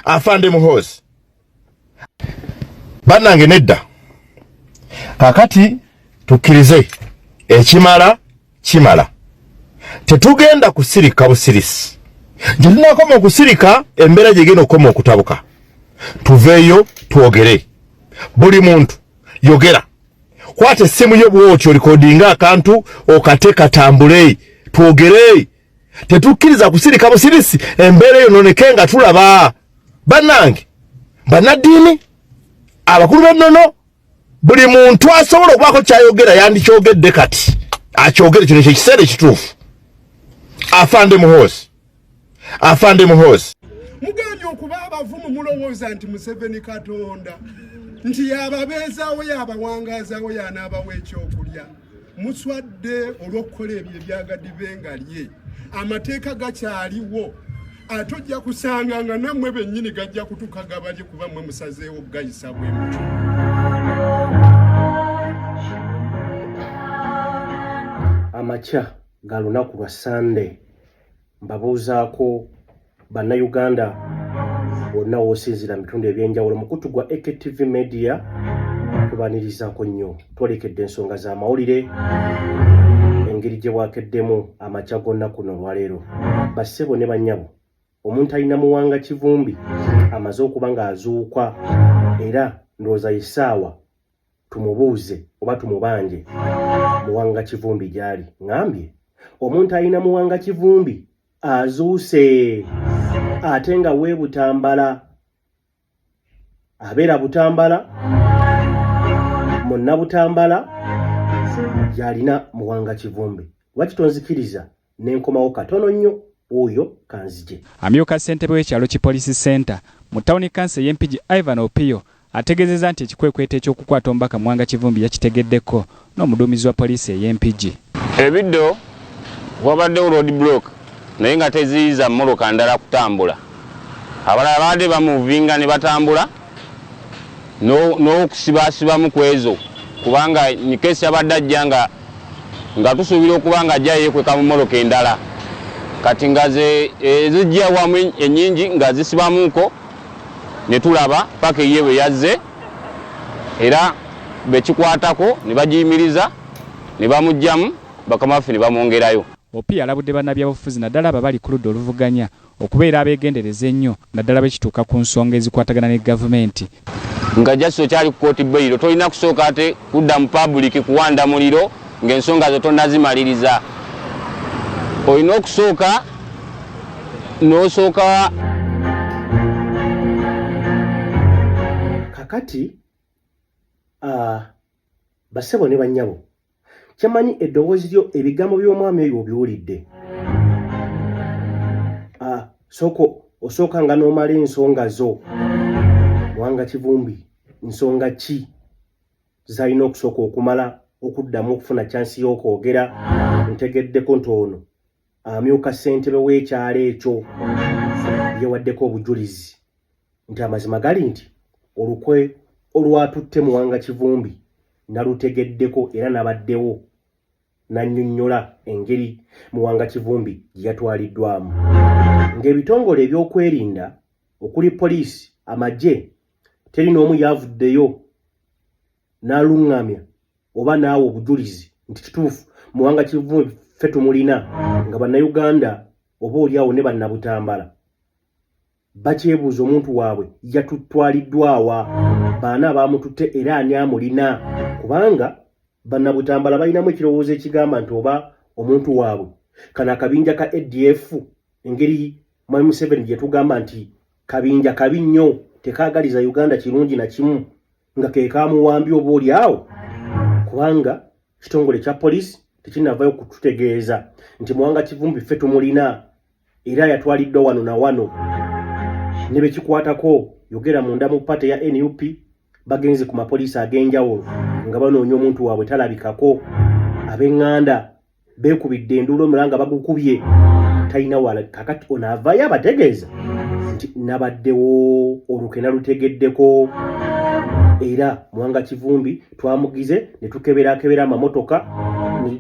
afande muhozi bannange nedda kakati tukkirize ekimala kimala tetugenda kusirika busirisi gye tunakoma okusirika embeera gye genda okukoma okutabuka tuveeyo twogere buli muntu yogera kwata essimu yo bw'otyo olikodinga akantu okate katambule twogere tetukkiriza kusirika busirisi embeera eyo noneke nga tulaba bannange bannaddiini abakulu b'ennono buli muntu asobola okubaako kyayogera yandikyogedde kati akyogere kino kyekiseera ekituufu afande muhozi mugambye okuba abavumu mulowooza nti Museveni Katonda nti yababeezaawo yabawangazaawo yanaabawo ekyokulya muswadde olw'okukola ebyo ebyagadibe nga lye amateeka gakyaliwo ate ojja kusanga nga nammwe bennyini gajja kutukagabalye kuba mmwe musazeewo gayisa bwe mutyo. Amakya ga lunaku lwa Sande mbabuuzaako bannayuganda bonna woosinzira mitundu ebyenjawulo mukutu gwa AKTV Media tubanirizaako nnyo twolekedde ensonga z'amawulire engeri gye bwakeddemu amakya gonna kuno olwaleero bassebo ne bannyabo omuntu alina Muwanga Kivumbi amaze okuba ng'azuukwa era ndowooza essaawa tumubuuze oba tumubanje Muwanga Kivumbi gyali ngambye omuntu alina Muwanga Kivumbi azuuse ate nga we Butambala abeera Butambala monna Butambala yalina Muwanga Kivumbi lwaki tonzikiriza n'enkomawo katono nnyo oyo kanzije. Amyuka ssentebe w'ekyalo Kipoliisi Center mu tawuni kansa y'empigi Ivan Opio ategeezezza nti ekikwekweto eky'okukwata omubaka Muwanga Kivumbi yakitegeddeko n'omuduumizi wa poliisi ey'empigi. Ebiddo wabaddewo road block naye nga teziyiza mmoloka ndala kutambula. Abalala baadde bamuvinga ne batambula n'okusibaasibamu ku ezo kubanga nikesi abadde ajja nga tusuubira okuba nga ajja yeekweka mu mmoloka endala. Kati nga zijja wamu ennyingi nga zisibamuuko ne tulaba paka ye bwe yazze era bekikwatako ne bagiyimiriza ne bamugjamu bakamaffe ne bamwongerayo. Opio alabudde bannabyabufuzi naddala ababali ku ludda oluvuganya okubeera abeegendereza ennyo naddala bekituuka ku nsonga ezikwatagana ne gavumenti. Nga jasiso kyali ku kooti bbayiro tolina kusooka ate kudda mu public kuwanda muliro ng'ensonga zo tonnazimaliriza. Olina okusooka n'osooka. Kakati bassebo ne bannyabo kyamanyi eddoboozi lyo ebigambo by'omwami oyo obiwulidde. Osooka nga n'omala ensonga zo. Muwanga Kivumbi nsonga ki zalina okusooka okumala okuddamu okufuna chansi y'okwogera? Ntegeddeko ntono amyuka ssentebe w'ekyalo ekyo yewaddeko obujulizi nti amazima gali nti olukwe olwatutte Muwanga Kivumbi nalutegeddeko era nabaddewo nannyonnyola engeri Muwanga Kivumbi gye yatwaliddwamu. Ng'ebitongole ebyokwerinda okuli poliisi amagye teri n'omu yavuddeyo n'aluŋŋamya oba naawe obujulizi nti kituufu Muwanga Kivumbi ffe tumulina nga bannayuganda oba oliawo ne bannabutambala bakyebuuza omuntu waabwe yatutwaliddwawa baana abamututte era ani amulina kubanga bannabutambala balinamu ekirowoozo ekigamba nti oba omuntu waabwe kano akabinja ka ADF engeri Mwami Museveni gye tugamba nti kabinja kabi nnyo tekaagaliza Uganda kirungi na kimu nga ke kaamuwambye oba oliawo kubanga kitongole kya poliisi tekinnavayo kututegeeza nti Muwanga Kivumbi ffe tumulina era yatwaliddwa wano na wano ne bekikwatako yogera munda mu pate ya NUP bagenze ku mapoliisi ag'enjawulo nga banoonya omuntu waabwe talabikako ab'eŋŋanda beekubidde enduulu omulanga bagukubye talina wala. Kakati onaavaayo abategeeza nti nabaddewo olukwe nalutegeddeko era Muwanga Kivumbi twamugize ne tukebera amamotoka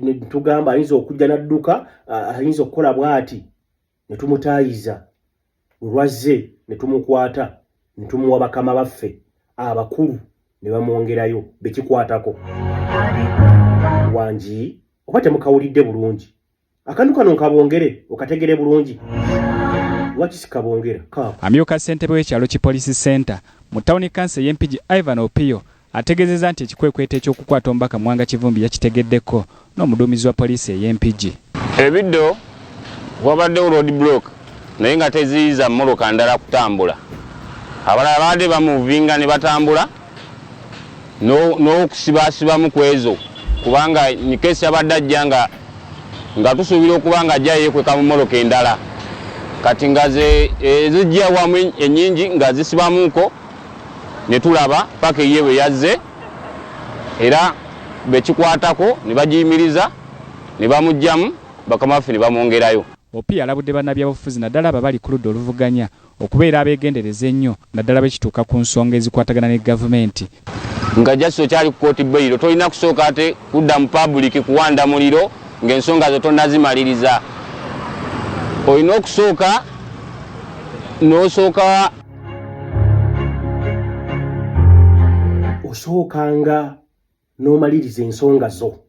ne tugamba ayinza okujja n'adduka ayinza okukola bw'ati ne tumutaayiza Lwazze ne tumukwata ne tumuwa bakama baffe abakulu ne bamwongerayo bekikwatako. Wangi oba temukawulidde bulungi. Akantu kano nkabongere okategere bulungi. Lwaki sikabongera? Amyuka ssentebe w'ekyalo ki Police Center mu Town Council y'Empigi Ivan Opio ategeezezza nti ekikwekwete ekyokukwata omubaka Mwanga Kivumbi yakitegeddeko n'omuduumizi wa poliisi ey'Empigi. Ebiddo wabaddewo road block naye nga teziyiza mmoloka ndala kutambula. Abalala baadde bamuvinga ne batambula n'okusibaasibamu ku ezo kubanga ni keesi abadde ajja nga tusuubira okuba nga ajja yeekweka mu mmoloka endala. Kati nga zijja wamu ennyingi nga zisibamuuko ne tulaba paka ye bwe yazze era bekikwatako ne bagiyimiriza ne bamugjamu bakama baffe ne bamwongerayo. Opio alabudde bannabyabufuzi naddala abali ku ludda oluvuganya okubeera abeegendereza ennyo naddala bekituuka ku nsonga ezikwatagana ne gavumenti. Nga jasiso kyali ku kooti bbayiro tolina kusooka ate kudda mu public kuwanda muliro ng'ensonga zo tonnazimaliriza. Olina okusooka n'osooka osookanga n'omaliriza ensonga zo.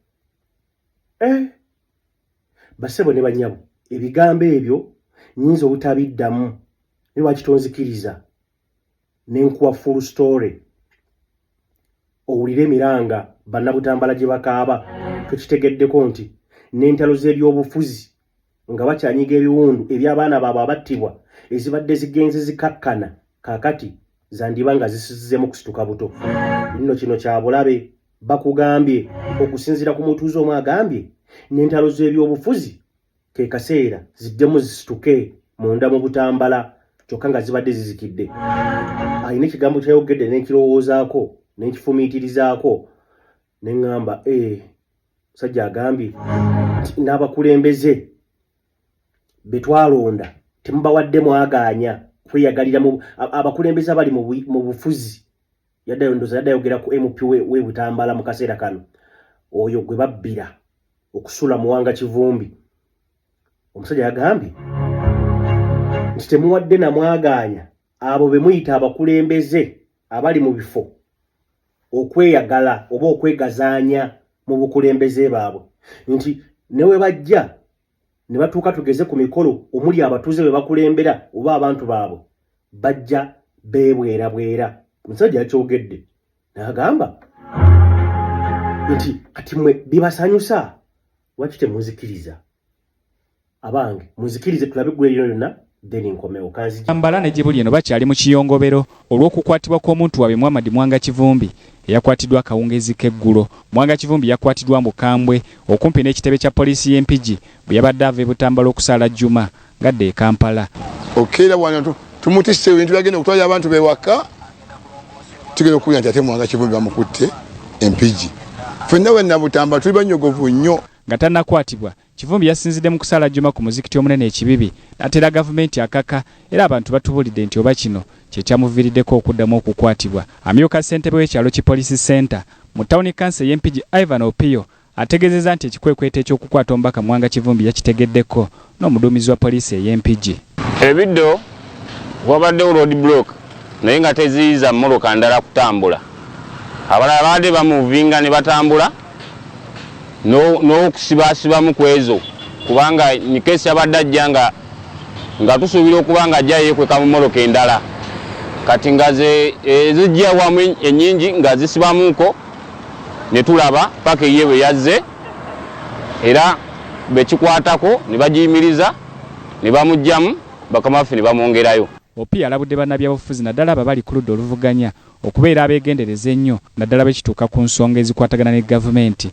Basebo ne banyabo ebigambo ebyo nyinza obutabiddamu ne lwaki tonzikiriza n'enkuwa full story owulire emiranga bannabutambala gye bakaaba tukitegeddeko nti n'entalo z'ebyobufuzi nga bakyanyiga ebiwundu eby'abaana baabwe abattibwa ezibadde zigenze zikakkana kaakati zandiba nga zisizzemu kusituka buto. Nno kino kya bulabe bakugambye okusinziira ku mutuuze omu agambye n'entalo z'ebyobufuzi ke kaseera ziddemu zisituke munda mu butambala kyokka nga zibadde zizikidde. Alina ekigambo kyayogedde n'ekirowoozaako n'ekifumiitirizaako ne ŋŋamba musajja agambye n'abakulembeze be twalonda temubawadde mwagaanya kweyagalira abakulembeze abali mu bufuzi. Yaddayogera ku MP we Butambala mu kaseera kano oyo gwe babbira okusula Mwanga Kivumbi. Omusajja yagambye nti temuwadde na mwagaanya abo be muyita abakulembeze abali mu bifo okweyagala oba okwegazaanya mu bukulembeze baabwe nti newe bajja ne batuuka tugeze ku mikolo omuli abatuuze be bakulembera oba abantu baabwe bajja beebwerabwera. Omusajja yakyogedde n'agamba nti kati mwe bibasanyusa lwaki temuzikiriza abange muzikirize tulabe eggwero lyonna then nkomewo kanzi Ambala ne Jibuli eno bakyali mu kiyongobero olw'okukwatibwa kw'omuntu waabwe Muhammad Mwanga Kivumbi eyakwatiddwa akawungezi k'eggulo. Mwanga Kivumbi yakwatiddwa mu Kambwe okumpi n'ekitebe kya poliisi y'Empigi bwe yabadde ava e Butambala okusaala Juma ngadde e Kampala. Okeera wano tumutisse ebintu byagenda okutwala abantu bewaka tugenda okuwulira nti ate Mwanga Kivumbi bamukutte Empigi. Ffenna wenna Butambala tuli banyogovu nnyo. Nga tannakwatibwa Kivumbi yasinzidde mu kusaala Juma ku muzikiti omunene ekibibi n'ateera gavumenti akaka era abantu batubulidde nti oba kino kye kyamuviiriddeko okuddamu okukwatibwa. Amyuka ssentebe w'ekyalo ki Police Center mu Town Council y'Empigi Ivan Opio ategeezezza nti ekikwekwete ekyokukwata omubaka Mwanga Kivumbi yakitegeddeko n'omuduumizi wa poliisi ey'Empigi. Ebiddo wabaddewo road block naye nga teziyiza mmoloka ndala kutambula. Abalala baadde bamuvinga ne batambula n'okusibaasibamu ku ezo kubanga ni keesi abadde ajja nga tusuubira okuba nga ajja yeekweka mu mmoloka endala. Kati nga zijja wamu ennyingi nga zisibamuuko ne tulaba paka ye bwe yazze era bekikwatako ne bagiyimiriza ne bamugjamu bakama baffe ne bamwongerayo. Opio alabudde bannabyabufuzi naddala abali ku ludda oluvuganya okubeera abeegendereza ennyo naddala bekituuka ku nsonga ezikwatagana ne gavumenti.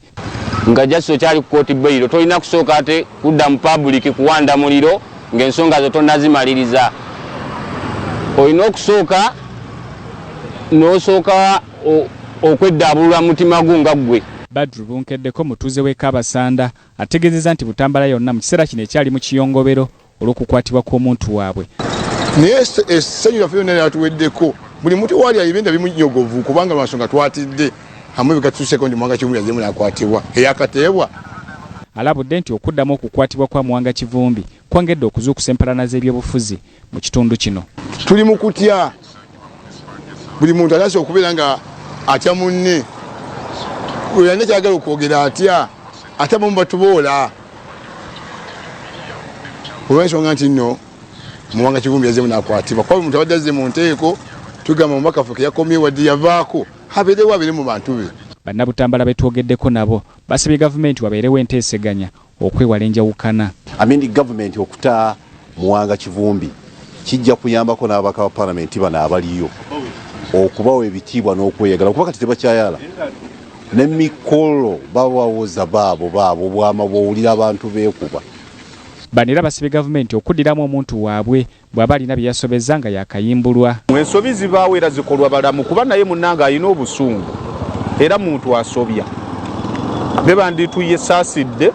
Nga jasiso kyali ku kooti bbayiro tolina kusooka ate kudda mu public kuwanda muliro ng'ensonga zo tonnazimaliriza. Olina okusooka n'osooka okweddaabulula mutima gwo nga ggwe. Badru Bunkeddeko mutuuze w'e Kabasanda ategeezezza nti Butambala yonna mu kiseera kino ekyali mu kiyongobero olw'okukwatibwa kw'omuntu waabwe. Naye essanyu lyaffe lyonna lyatuweddeko buli muntu waali ayibenda bimunyogovu kubanga lwansonga twatidde hamwe bigatuuseko nti Mwanga Kivumbi yazze muli akwatibwa eyakateebwa. Alabudde nti okuddamu okukwatibwa kwa Mwanga Kivumbi kwongedde okuzuukusa empalana z'ebyobufuzi mu kitundu kino. Tuli mu kutya buli muntu alaze okubeera nga atya munne oyalina kyagala okwogera atya ate abamu batuboola olw'ensonga nti nno Muwanga Kivumbi yazze munakwatibwa kuba omuntu abadde azze mu nteeko tugamba omubaka ffe yakomye wadde yavaako habeerewo abeere mu bantu be. Bannabutambala betwogeddeko nabo basabye gavumenti wabeerewo enteeseganya okwewala enjawukana. Gavumenti okuta Muwanga Kivumbi kijja kuyambako n'ababaka ba palamenti bano abaliyo okubawa ebitiibwa n'okweyagala kuba kati tebakyayala n'emikolo babawoza baabo bwama bw'owulira abantu beekuba. Bano era basabye gavumenti okuddiramu omuntu waabwe bw'aba alina bye yasobezza nga yakayimbulwa. Ensobi zibaawo era zikolwa balamu kuba naye munnanga alina obusungu era muntu asobya be bandituye saasidde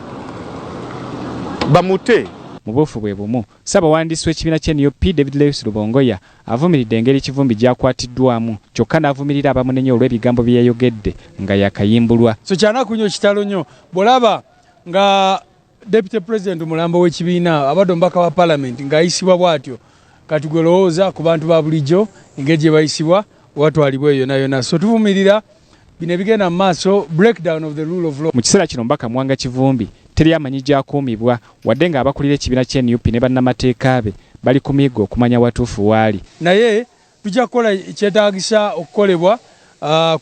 bamute. Mu buufu bwe bumu Ssaabawandiisi w'ekibiina ky'NUP David Lewis Lubongoya avumiridde engeri Kivumbi gy'akwatiddwamu kyokka n'avumirira abamunenya olw'ebigambo bye yayogedde nga yakayimbulwa. So kyanaku nnyo kitalo nnyo bw'olaba nga Deputy President mulambo w'ekibiina abadde omubaka wa Parliament ng'ayisibwa bw'atyo kati gwe lowooza ku bantu ba bulijjo engeri gye bayisibwa watwalibwa eyo yonna. So tuvumirira bino ebigenda mu maaso breakdown of the rule of law. Mu kiseera kino Mbaka Muwanga Kivumbi teri amanyi gy'akuumibwa wadde nga abakulira ekibiina ky'NUP ne bannamateeka be bali ku miggo okumanya watuufu waali. Naye tujja kukola kyetaagisa okukolebwa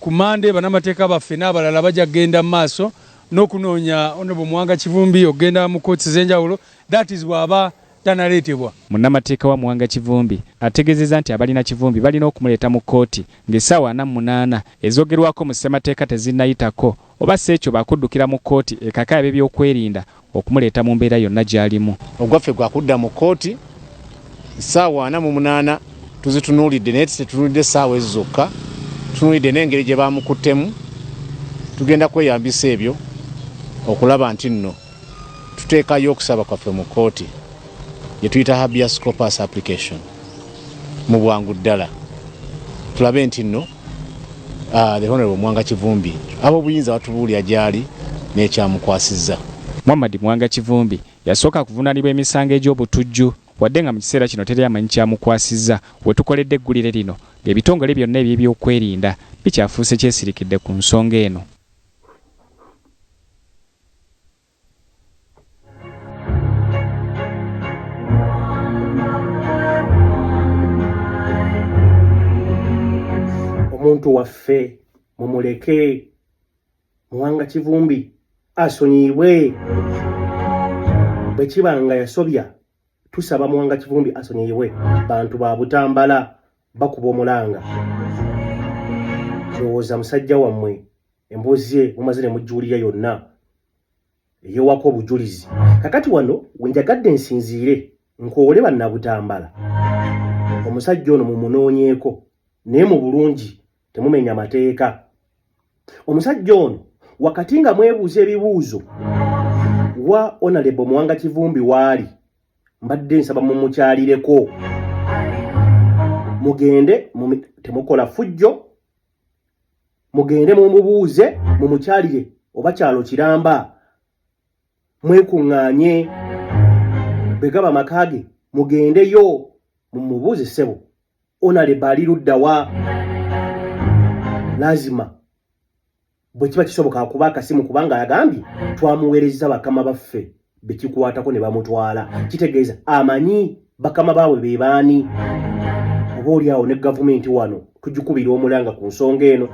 ku Mande bannamateeka baffe n'abalala bajja kugenda mu maaso n'okunoonya Honorable Muwanga Kivumbi okugenda mu kkooti ez'enjawulo. That is bw'aba tanaleetebwa. Munnamateeka wa Muwanga Kivumbi ategeezezza nti abalina Kivumbi balina okumuleeta mu kkooti ng'essaawa 48 ezoogerwako mu ssemateeka tezinnayitako oba si ekyo bakuddukira mu kkooti ekaka eb'ebyokwerinda okumuleeta mu mbeera yonna gy'alimu. Ogwaffe gwakudda mu kkooti ssaawa 48 tuzitunuulidde naye tetunuulidde essaawa ezo zokka tunuulidde n'engeri gye baamukuttemu. Tugenda kweyambisa ebyo okulaba nti nno tuteekayo okusaba kwaffe mu kkooti gye tuyita habeas corpus application mu bwangu ddala tulabe nti nno the Honorable Muwanga Kivumbi ab'obuyinza batubuulira gy'ali n'ekyamukwasizza. Muhammad Muwanga Kivumbi yasooka kuvunaanibwa emisango egy'obutujju wadde nga mu kiseera kino teri amanyi kyamukwasizza we tukoledde eggulire lino ng'ebitongole byonna eby'ebyokwerinda bikyafuuse kyesirikidde ku nsonga eno. Omuntu waffe mumuleke Muwanga Kivumbi asonyiyibwe bwe kibanga yasobya tusaba Muwanga Kivumbi asonyiyibwe. Bantu ba Butambala bakuba omulanga lowooza musajja wammwe emboozi ye mumaze ne mujjuulira yonna eyowako obujulizi. Kakati wano wenjagadde nsinziire nkoole bannabutambala omusajja ono mumunoonyeeko naye mu bulungi temumenya mateeka. Omusajja ono wakati nga mwebuuza ebibuuzo wa Honorable Muwanga Kivumbi waali mbadde nsaba mumukyalireko mugende temukola fujjo mugende mumubuuze mumukyalire oba kyalo kiramba mwekuŋŋaanye begaba makage mugendeyo mumubuuze ssebo Honorable ali ludda wa lazima bwe kiba kisoboka akuba akasimu kubanga yagambye twamuweereza bakama baffe bekikwatako ne bamutwala kitegeeza amanyi bakama baabwe be baani. Oba oliawo ne gavumenti wano tugikubira omulanga ku nsonga eno.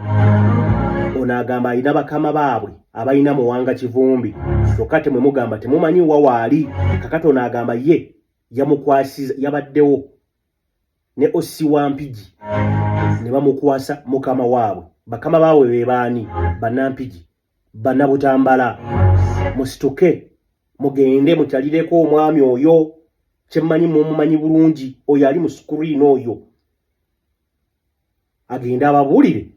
Ono agamba alina bakama baabwe abalina Muwanga Kivumbi kyokka temwe mugamba temumanyi wa waali. Kakati ono agamba ye yamukwasiza yabaddewo ne Ossi Wampigi ne bamukwasa mukama waabwe. Bakama baabwe be baani Bannampigi Bannabutambala. Musituke mugende mukyalireko omwami oyo kyemmanyi mumumanyi bulungi oyo ali mu screen oyo agenda ababuulire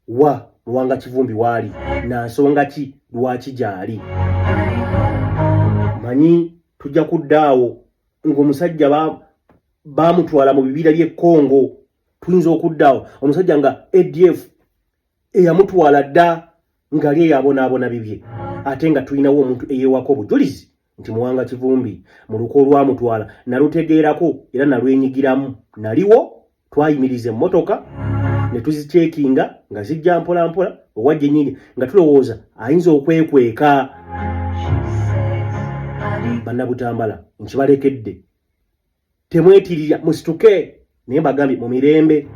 wa Muwanga Kivumbi waali na nsonga ki lwaki gyali. Manyi tujja kuddaawo ng'omusajja baamutwala mu bibira by'e Congo. Tuyinza okuddaawo omusajja nga ADF eyamutwala dda ng'ali eyabonaabona bibye ate nga tulinawo omuntu eyewako obujulizi nti Muwanga Kivumbi mu luko lwamutwala nalutegeerako era nalwenyigiramu. Naliwo twayimiriza emmotoka ne tuzicekinga nga zijja mpola mpola owajje nyingi nga tulowooza ayinza okwekweka. Bannabutambala nkibalekedde, temwetirira musituke naye mbagambye mu mirembe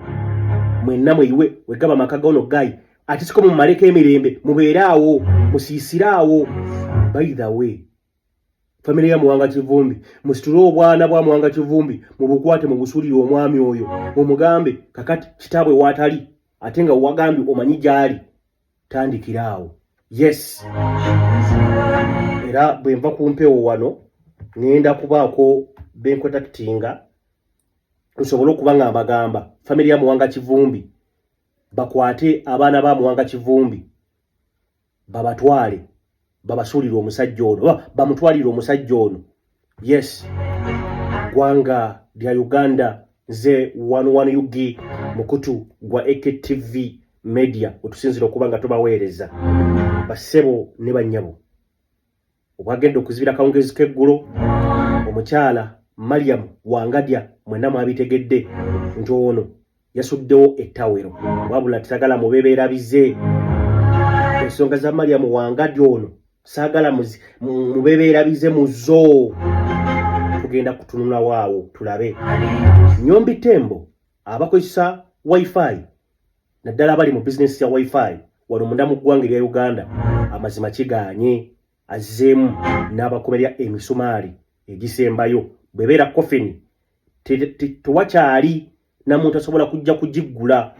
mwenna mweyiwe wegaba amaka gono gayi ate siko mumaleko emirembe mubeeraawo musiisiraawo. By the way, family ya Muwanga Kivumbi musitule obwana bwa Muwanga Kivumbi mubukwate mu busulire omwami oyo omugambe kakati kitaabwe watali ate nga wagambye omanyi gyali tandikiraawo. Yes, era bwe nva ku mpewo wano ngenda kubaako benkotaktinga nsobole okuba nga mbagamba family ya Muwanga Kivumbi bakwate abaana ba Muwanga Kivumbi babatwale babasuulire omusajja ono bamutwalire omusajja ono. Yes, gwanga lya Uganda nze 11 UG mukutu gwa AKTV media otusinzira okuba nga tubaweereza basebo ne bannyabo. Obwagenda okuzibira kawungezi k'eggulo omukyala Mariam Wangadya mwenna mwabitegedde nti ono yasuddewo ettawero wabula tetagala mubebeerabize. Ensonga za Mariam Wangadya ono saagala mubebeerabize muzo. Tugenda kutunula waawo tulabe. Nyombi Tembo abakozesa wifi naddala abali mu bizinesi ya wifi wano munda mu ggwanga lya Uganda amazima kigaanye azzeemu n'abakomerya emisumaali egisembayo bwebeera kofini tewakyali namuntu asobola kujja kugiggula.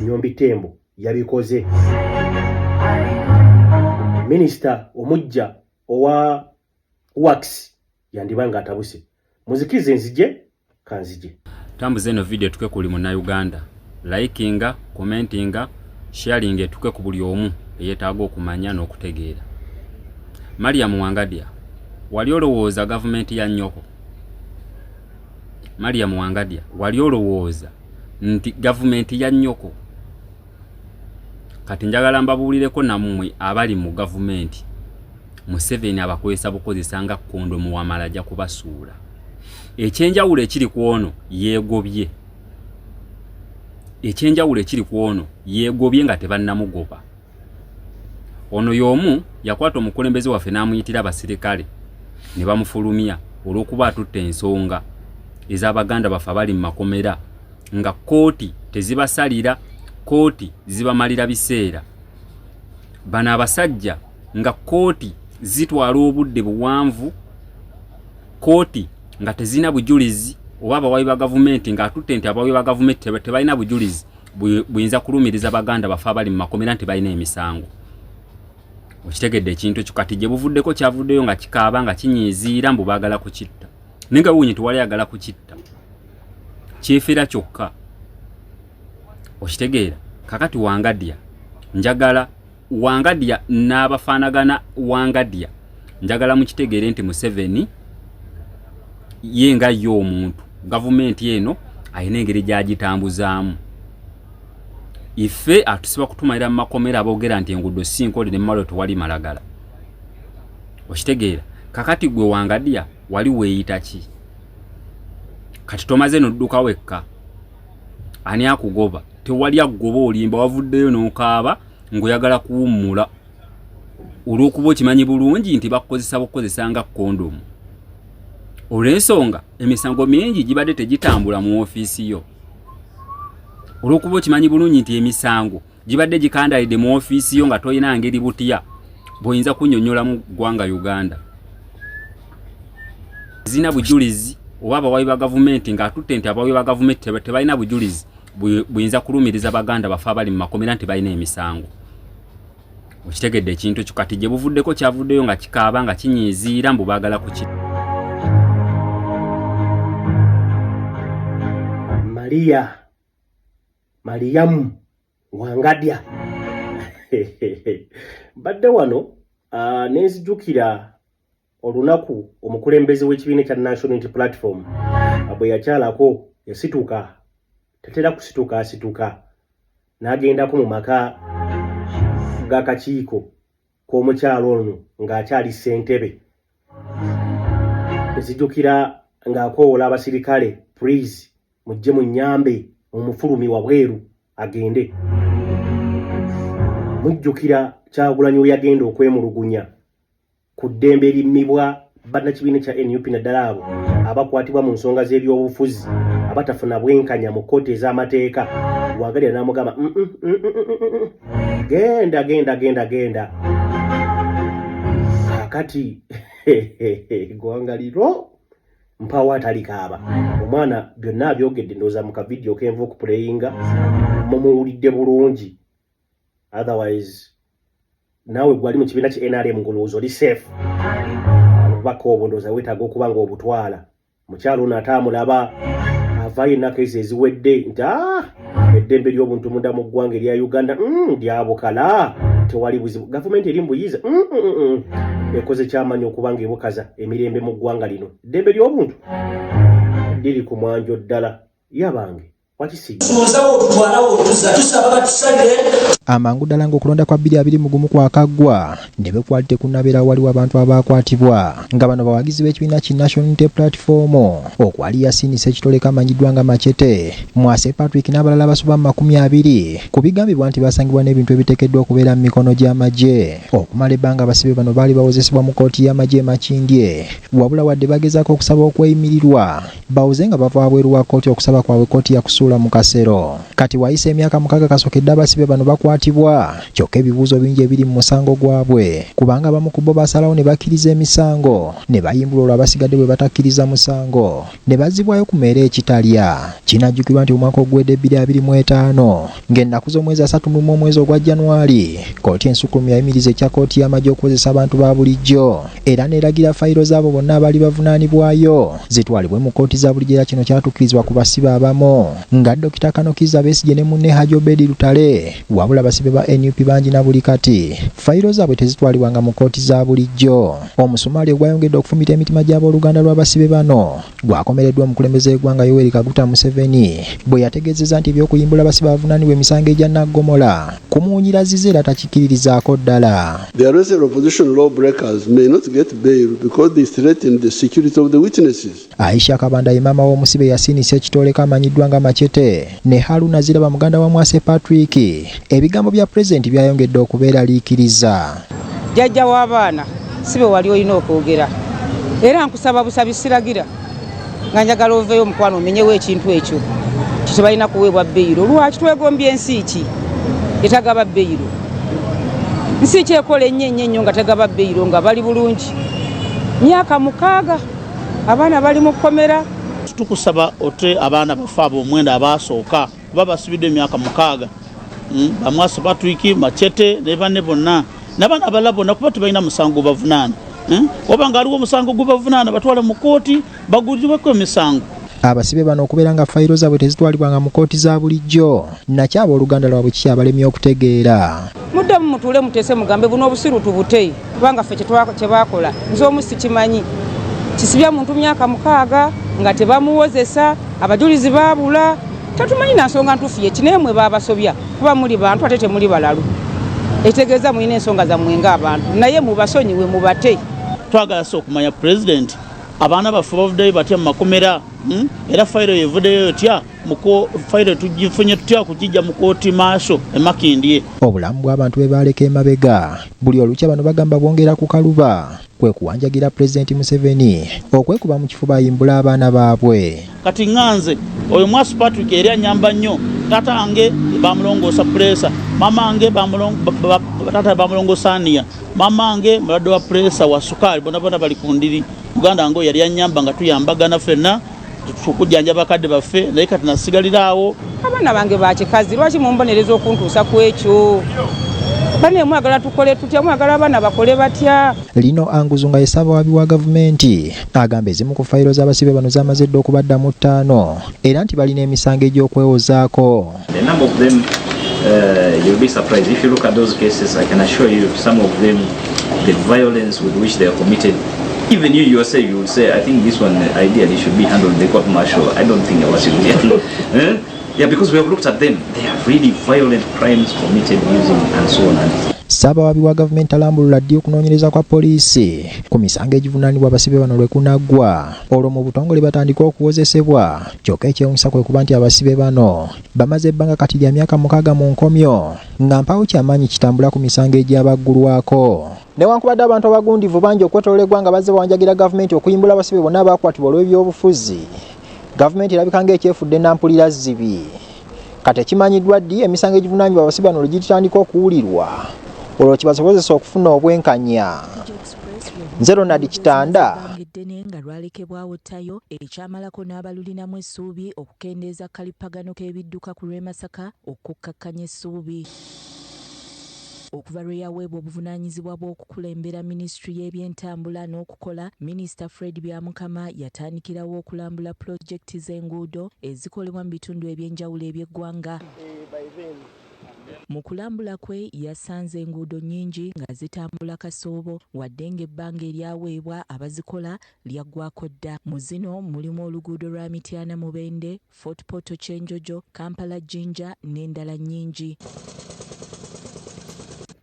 Nyombi Tembo yabikoze. Minisita omujja owa Wax yandibanga atabuse. Muzikirize nzije kanzije. Tambuze eno video tuke kuli mu Uganda. Likinga, commentinga, sharinga tuke ku buli omu eyetaaga okumanya n'okutegeera. Mariam Wangadya wali olowooza government ya nnyoko. Mariam Wangadya wali olowooza nti government ya nnyoko. Kati njagala mbabuulireko nammwe abali mu government. Museveni abakozesa bukozesa nga kondomu wamalaja kubasuula. Ekyenjawulo ekiri ku ono yeegobye. Ekyenjawulo ekiri ku ono yeegobye nga tebannamugoba. Ono y'omu yakwata omukulembeze waffe n'amuyitira abasirikale ne bamufulumya olw'okuba atutte ensonga ez'Abaganda baffe abali mu makomera nga kooti tezibasalira, kooti zibamalira biseera. Bano abasajja nga kooti zitwala obudde buwanvu, kooti nga tezina bujulizi oba abawabi ba gavumenti nga atutte nti abawabi ba gavumenti tebalina bujulizi buyinza kulumiriza Baganda baffe abali mu makomera nti balina emisango. Okitegedde ekintu ekyo kati gye buvuddeko kyavuddeyo nga kikaaba nga kinyiiziira mbu baagala kukitta. Ninga wuunyi tuwali agala kukitta. Kyefera kyokka. Okitegeera kakati Wangadya njagala Wangadya n'abafaanagana Wangadya njagala mukitegeere nti Museveni yenga yo omuntu gavumenti eno ayina engeri gy'agitambuzaamu. Ife atusiba kutumalira mu makomera aboogera nti enguudo si nkole ne mmalo tewali malagala. Okitegeera kakati gwe Wangadya wali weeyita ki? Kati tomaze n'odduka wekka. Ani akugoba? Tewali agoba olimba wavuddeyo n'okaaba ng'oyagala kuwummula. Olw'okuba okimanyi bulungi nti bakukozesa bukozesa nga kondomu. Olw'ensonga emisango mingi gibadde tegitambula mu ofiisi yo. Olw'okuba okimanyi bulungi nti emisango gibadde gikandalidde mu ofiisi yo nga toyina ngeri butya bw'oyinza kunnyonnyola mu ggwanga Uganda. Zina bujulizi oba abawabi ba gavumenti ng'atutte nti abawabi ba gavumenti tebalina bujulizi buyinza kulumiriza Baganda baffe abali mu makomera nti balina emisango. Okitegedde ekintu ekyo kati gye buvuddeko kyavuddeyo nga kikaaba nga kinyiiziira mbu baagala kukitta. Mariam Wangadya badde wano nenzijukira olunaku omukulembeze w'ekibiina kya National Unity Platform bwe yakyalako yasituka, tetera asituka n'agendako mu maka g'akakiiko k'omukyalo ono ng'akyali ssentebe ezijukira ng'akoola abasirikale please mujje munyambe omufulumi wabweru agende. Mujjukira Kyagulanyi we yagenda okwemulugunya ku ddembe limmibwa bannakibiina kya NUP naddala abo abakwatibwa mu nsonga z'ebyobufuzi abatafuna bwenkanya mu kkooti ez'amateeka. Lwagalira n'amugamba genda kakati gwangaliro mpawa atalikaaba omwana byonna abyogedde ndowooza mu kavidiyo kenva okupuleyinga mumuwulidde bulungi. Otherwise nawe gwali mu kibiina kya NRM ngolowooza oli safe. Obubaka obwo ndowooza weetaaga okuba nga obutwala. Mukyalo ono ataamulaba avaayo ennaku ezo eziwedde nti eddembe ly'obuntu munda mu ggwanga erya Uganda lyabukala tewali buzibu. Gavumenti eri mbuyiza ekoze ky'amanyi okuba nga ebukaza emirembe mu ggwanga lino. Eddembe ly'obuntu liri ku mwanjo ddala yabange amangu ddala ng'okulonda kwa 2021 kwakaggwa ne bekwalite kunnabeera waliwo abantu abakwatibwa nga bano bawagizi b'ekibiina ki National Unity Platform okwali Yasin Ssekitoleka amanyiddwa nga Machete, Mwase Patrick n'abalala basoba mu 20 ku bigambibwa nti basangibwa n'ebintu ebiteekeddwa okubeera mu mikono gy'amagye. Okumala ebbanga abasibe bano baali bawozesebwa mu kkooti y'amagye Makindye, wabula wadde bagezaako okusaba okweyimirirwa bawuze nga bava wabweru wa kkooti okusaba kwabwe kkooti yakusuula mu kasero. Kati wayise emyaka 6 kasookedde abasibe bano bakwatibwa, kyokka ebibuuzo bingi ebiri mu musango gwabwe kubanga abamu ku bo basalawo ne bakkiriza emisango ne bayimbula olwo abasigadde bwe batakkiriza musango ne bazzibwayo ku mmeera ekitalya. Kinajjukirwa nti omwaka oguwedde 2025 ng'ennaku z'omwezi 31 omwezi ogwa January kkooti ensukkulumu yayimiriza ekya kkooti y'amagye okukozesa abantu ba bulijjo era n'eragira fayiro z'abo bonna abaali bavunaanibwayo zitwalibwe mu kkooti za bulijjo era kino kyatukirizibwa ku basibe abamu nga Dr. Kanokiza Besigye ne munne Haji Obedi Lutale, wabula abasibe ba NUP bangi na buli kati fayiro zaabwe tezitwalibwanga mu kkooti za bulijjo. Omusumaali ogwayongedde okufumita emitima gy'abooluganda lw'abasibe bano gwakomereddwa omukulembeze w'eggwanga Yoweri Kaguta Museveni bwe yategeezezza nti ebyokuyimbula abasibe abavunaanibwa emisango egya Naggomola kumuwunyiraziza era takikiririzaako ddala. The arrested opposition lawbreakers may not get bail because they threaten the security of the witnesses. Aisha Kabanda ye maama w'omusibe Yasin Ssekitoleka amanyiddwa nga Machete ne Haruna Ziraba muganda wa Mwase Patrick. Ebigambo bya President byayongedde okubeera liikiriza. Jjajja w'abaana sibe wali olina okwogera era nkusaba busabi siragira nga njagala oveeyo omukwano omenyewo ekintu ekyo kitebalina kuweebwa beyiro. Lwaki twegombye ensi ki etagaba beyiro? Nsi ki ekola ennyo nga tegaba beyiro nga bali bulungi? Myaka 6 abaana bali mu kkomera. Tukusaba ote abaana bafa ab'omwenda abaasooka kuba basibidde emyaka 6 bamwase Patrick, Machete ne banne bonna n'abaana abalala bonna kuba tebalina musango bavunaana. Oba nga aliwo omusango gubavunaana batwala mu kkooti bagulirweko emisango. Abasibe bano okubeera nga fayiro zaabwe tezitwalibwanga mu kkooti za bulijjo nakyo abooluganda lwabwe kiki abalemye okutegeera. Mudde mutuule muteese mugambe buno obusiru tubute kubanga ffe kye baakola nze omu sikimanyi. Kisibya muntu myaka 6 nga tebamuwozesa abajulizi baabula tatumanyi na nsonga ntuufu ye kineemwe baabasobya kuba muli bantu ate temuli balalu ekitegeeza mulina ensonga zammwe ng'abantu naye mubasonyiwe mubate. Twagala so okumanya President abaana baffe bavuddeyo batya mu makomera era fayiro yevuddeyo yotya fayiro tugifunye tutya kugijja mu kooti maaso emakindye. Obulamu bw'abantu be baaleka emabega buli olukya bano bagamba bwongera ku kaluba kwe kuwanjagira President Museveni okwekuba mu kifuba ayimbula abaana baabwe. Kati nganze oyo Mwase Patrick eri anyamba nnyo tata ange bamulongoosa presa mama ange tata bamulongoosa ania mama ange mulwadde wa presa wa sukali bonna bali ku ndiri Uganda ngo yali anyamba nga tuyambagana ffenna tukujjanja bakadde baffe naye kati nasigalira awo. Abaana bange bakikazi lwaki mumbonereza okuntuusa ku ekyo? Bane mwagala tukole tutya mwagala abaana bakole batya? Lino Anguzu nga yesaba wabi wa gavumenti agamba ezimu ku fayiro z'abasibe bano zamaze dda okubaddamu 5 era nti balina emisango egy'okwewozaako. The number of them you'll be surprised if you look at those cases. I can assure you some of them the violence with which they are committed. Even you yourself, you would say, I think this one ideally should be handled in the court martial. I don't think it should be handled. Yeah, because we have looked at them. They are really violent crimes committed using and so on. Ssaabawabi wa gavumenti alambulula ddi okunoonyereza kwa poliisi ku misango egivunaanibwa abasibe bano lwe kunaggwa olwo mu butongole batandika okuwozesebwa. Kyokka ekyewuunyisa kwe kuba nti abasibe bano bamaze ebbanga kati lya myaka 6 mu nkomyo nga mpawo kyamaanyi kitambula ku misango egyabaggulwako. Newankubadde abantu abagundivu bangi okwetooloola eggwanga bazze bawanjagira gavumenti okuyimbula abasibe bonna abaakwatibwa olw'ebyobufuzi, gavumenti erabika ng'ekyefudde nampulira zibi. Kati ekimanyiddwa ddi emisango egivunaanibwa abasibe bano lwe gitandika okuwulirwa olwo kibasobozesa okufuna obwenkanya. Nze Ronald Kitanda. Eddene nga lwalekebwawo ttayo ekyamalako n'abalulinamu essuubi okukendeeza kalipagano k'ebidduka ku lw'Emasaka okukkakkanya essuubi. Okuva lwe yaweebwa obuvunaanyizibwa bw'okukulembera minisitule y'ebyentambula n'okukola, minisita Fred Byamukama yatandikirawo okulambula pulojekiti z'enguudo ezikolebwa mu bitundu eby'enjawulo eby'eggwanga. Mu kulambula kwe yasanze enguudo nnyingi nga zitambula kasoobo wadde ng'ebbanga eryaweebwa abazikola lyaggwako dda. Mu zino mulimu oluguudo lwa Mityana Mubende, Fort Portal Kyenjojo, Kampala Jinja n'endala nnyingi.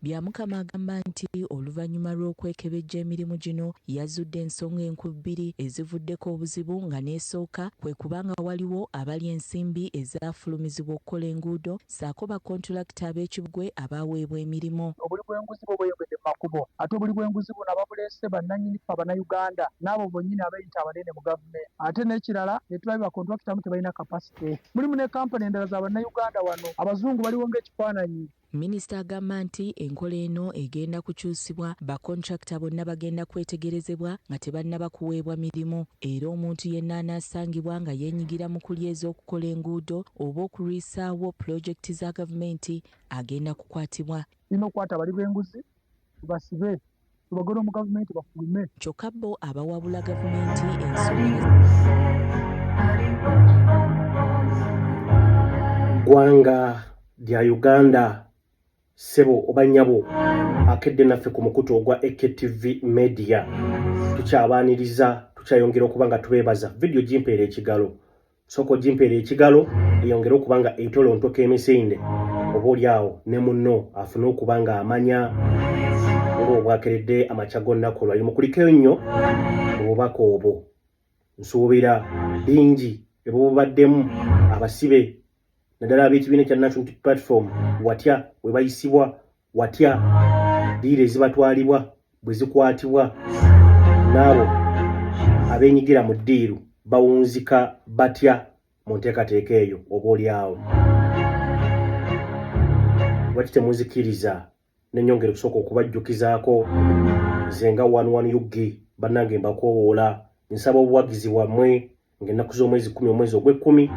Byamukama agamba nti oluvannyuma lw'okwekebejja emirimu gino yazudde ensonga enkulu 2 ezivuddeko obuzibu nga n'esooka kwe kubanga waliwo abali ensimbi ezaafulumizibwa okukola enguudo ssaako bakontulakita ab'ekibugwe abaaweebwa emirimu. Obuli bw'enguzi bwo bweyongedde mu makubo ate obuli bw'enguzi buno ababuleese bannannyini ffe Abannayuganda n'abo bonnyini abayita abanene mu gavumenti. Ate n'ekirala ne tulaba bakontulakita tebalina kapasite. Mulimu ne kampani endala za Bannayuganda wano abazungu baliwo ng'ekifaananyi. Minisita agamba nti enkola eno egenda kukyusibwa, bakontrakita bonna bagenda kwetegerezebwa nga tebannaba kuweebwa mirimu, era omuntu yenna anaasangibwa nga yeenyigira mu kulyeza okukola enguudo oba okulwisaawo pulojekiti za gavumenti agenda kukwatibwa. Tulina okukwata abali b'enguzi tubasibe tubagole mu gavumenti bafulume. Kyokka bo abawabula gavumenti ensonga ggwanga lya Uganda sebo oba nnyabo akedde naffe ku mukutu ogwa AKTV Media tukyabaaniriza tukyayongera okuba nga tubeebaza vidiyo gimpeera ekigalo soko gimpeera ekigalo eyongera okuba nga etolontoka emisinde oba oliawo ne munno afune okuba nga amanya ng'obwakeredde amakya g'onnaku olwali mukulikeyo nnyo obubaka obwo nsuubira bingi ebububaddemu abasibe naddala ab'ekibiina kya National Unity Platform watya we bayisibwa watya diire zibatwalibwa bwe zikwatibwa n'abo abeenyigira mu ddiiru bawunzika batya mu nteekateeka eyo oba oliawo. Lwaki temuzikiriza n'ennyongera okusooka okubajjukizaako nze nga 11 Yugi bannange mbakoowoola nsaba obuwagizi bwammwe ng'ennaku z'omwezi 10 omwezi ogw'ekkumi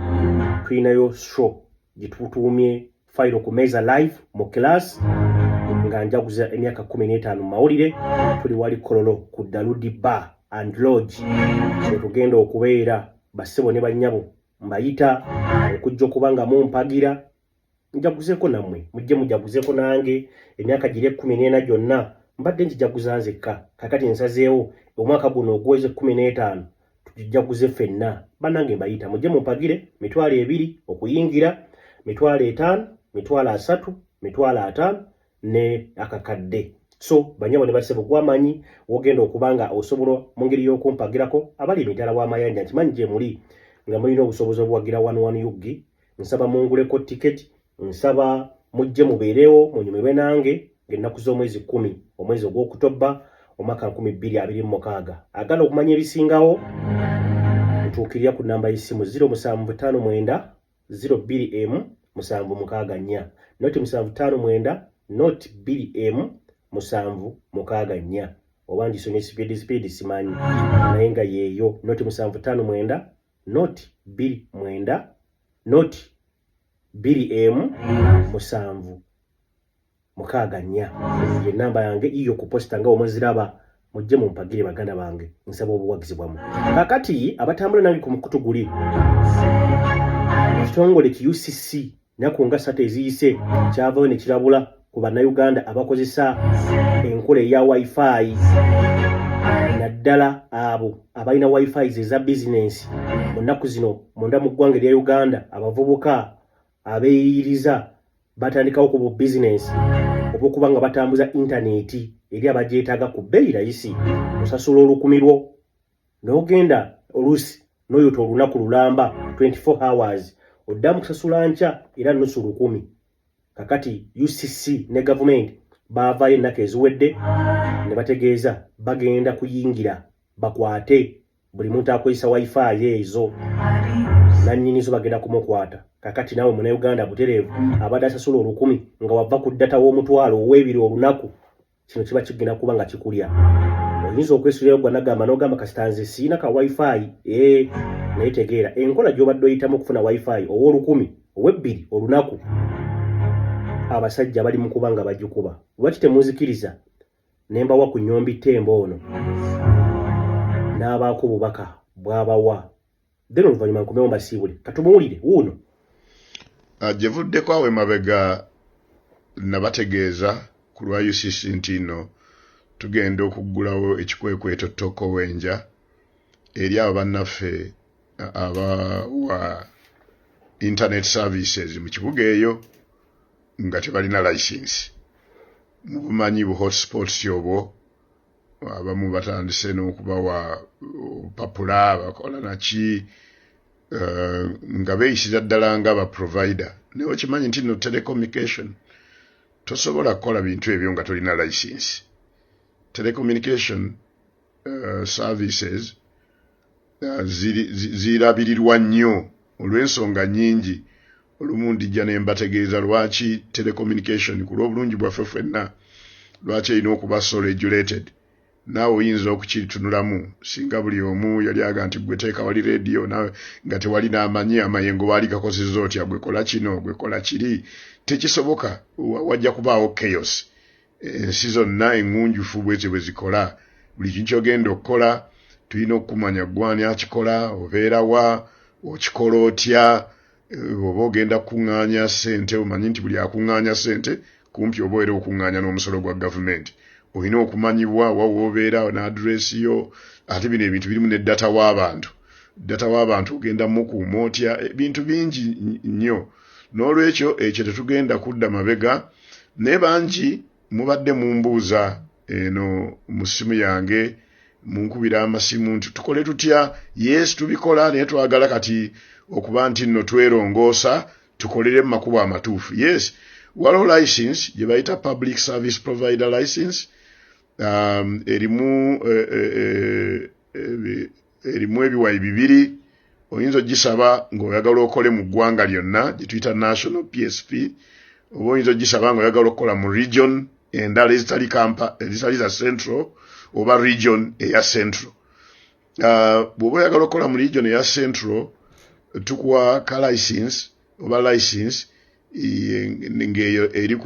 tulinayo show gitutuumye fayiro ku Meza Live mu class nga njaguza emyaka 15 mu mawulire tuli wali Kololo ku Daludi Bar and Lodge we tugenda okubeera bassebo ne bannyabo mbayita okujja okuba nga mumpagira njaguzeeko nammwe mujje mujaguzeeko nange emyaka giri 14 gyonna mbadde ngijaguza nzekka kakati nsazeewo omwaka guno ogweze 15 tugijaguze ffenna bannange mbayita mujje mumpagire mitwalo 2 okuyingira mitwalo 5 mitwalo 3 mitwalo 5 ne akakadde. So banyabo ne basebo gwamanyi wogenda okubanga osobola mu ngeri y'okumpagirako abali emitala w'amayanja nkimanyi gye muli nga mulina obusobozi obwagira 11 Yugi nsaba munguleko tiketi nsaba mujje mubeerewo munyumirwe nange ng'ennaku z'omwezi 10 omwezi ogw'Okutoba omwaka 2026 agala okumanya ebisingawo ntuukirira ku namba y'essimu 0759 02M 764 noti 759 not BM 764 oba ndisomye speed simanyi naye nga yeeyo noti 759 not BM not BM 764 ye namba yange iyo ku posta nga omuziraba mujje mumpagire baganda bange nsaba obuwagizi bwammwe. Kakati abatambula nange ku mukutu guli ekitongole ki UCC nakunga sate eziyise kyavayo ne kirabula ku Bannayuganda abakozesa enkola eya Wi-Fi naddala abo abalina Wi-Fi eza business mu nnaku zino munda mu ggwanga erya Uganda abavubuka abeeyiriza batandikawo ku business okuba nga batambuza intaneti eri abagyetaaga ku bbeeyi layisi osasula olukumirwo n'ogenda oluusi n'oyota olunaku lulamba 24 hours oddamu kusasula nkya era nusu 10. Kakati UCC ne gavumenti baavaayo ennaku eziwedde ne bategeeza bagenda kuyingira bakwate buli muntu akozesa wifi ezo nannyinizo bagenda kumukwata. Kakati naawe Munnayuganda butereevu abadde asasula 10,000 nga wava ku ddata w'omutwalo ow'ebiri olunaku, kino kiba kigenda kuba nga kikulya. Oyinza okwesulirayo gwa nagamba n'ogamba kasitanze siina ka wifi naye tegeera enkola gy'obadde oyitamu okufuna wifi ow'olukumi ow'ebbiri olunaku abasajja bali mu kuba nga bagikuba. Lwaki temuzikiriza ne mbawa ku nnyombi ttembo ono n'abaako obubaka bw'abawa then oluvannyuma nkomewo mbasiibule katumuwulire wuuno. Gyevuddeko awo emabega nabategeeza ku lwa UCC nti nno tugenda okuggulawo ekikwekweto ttoko wenja eri abo bannaffe abawa internet services mu kibuga eyo nga tebalina license. Mubumanyi bu hotspots obwo abamu batandise n'okubawa papula bakola naki nga beeyisira ddala nga ba provider. Naye okimanyi nti no telecommunication tosobola kukola bintu ebyo nga tolina license. Telecommunication services zirabirirwa nnyo olw'ensonga nnyingi. Olumu ndijja ne mbategeeza lwaki telecommunication ku lw'obulungi bwaffe ffenna lwaki erina okuba so regulated. Naawe oyinza okukitunulamu singa buli omu yali aga nti gwe teeka wali radio nawe nga tewali n'amanyi amayengo baali gakozesa otya gwe kola kino gwe kola kiri. Tekisoboka, wajja kubaawo chaos. Ensi zonna eŋŋunjufu bwezi bwe zikola. Buli kintu ky'ogenda okukola tulina okumanya gwani akikola, obeera wa, okikola otya, oba ogenda kuŋŋaanya ssente omanyi nti buli akuŋŋaanya ssente kumpi oba era okuŋŋaanya n'omusolo gwa gavumenti. Olina okumanyibwa wa w'obeera n'address yo, ate bino ebintu birimu ne data w'abantu. Data w'abantu ogenda mukuuma otya, ebintu bingi nnyo. N'olwekyo ekyo tetugenda kudda mabega. Ne bangi mubadde mumbuuza eno mu ssimu yange munkubira amasimu nti tukole tutya. Yes tubikola naye twagala kati okuba nti nno twerongoosa tukolere mu makubo amatuufu. Yes waliwo license gye bayita public service provider license. Erimu ebiwayi bibiri oyinza ogisaba ng'oyagala okole mu ggwanga lyonna gye tuyita national PSP, oba oyinza ogisaba ng'oyagala okukola mu region endala ezitali za central oba region eya central. Bw'oba oyagala okukola mu region eya central tukuwa ka license oba license ng'eyo eri ku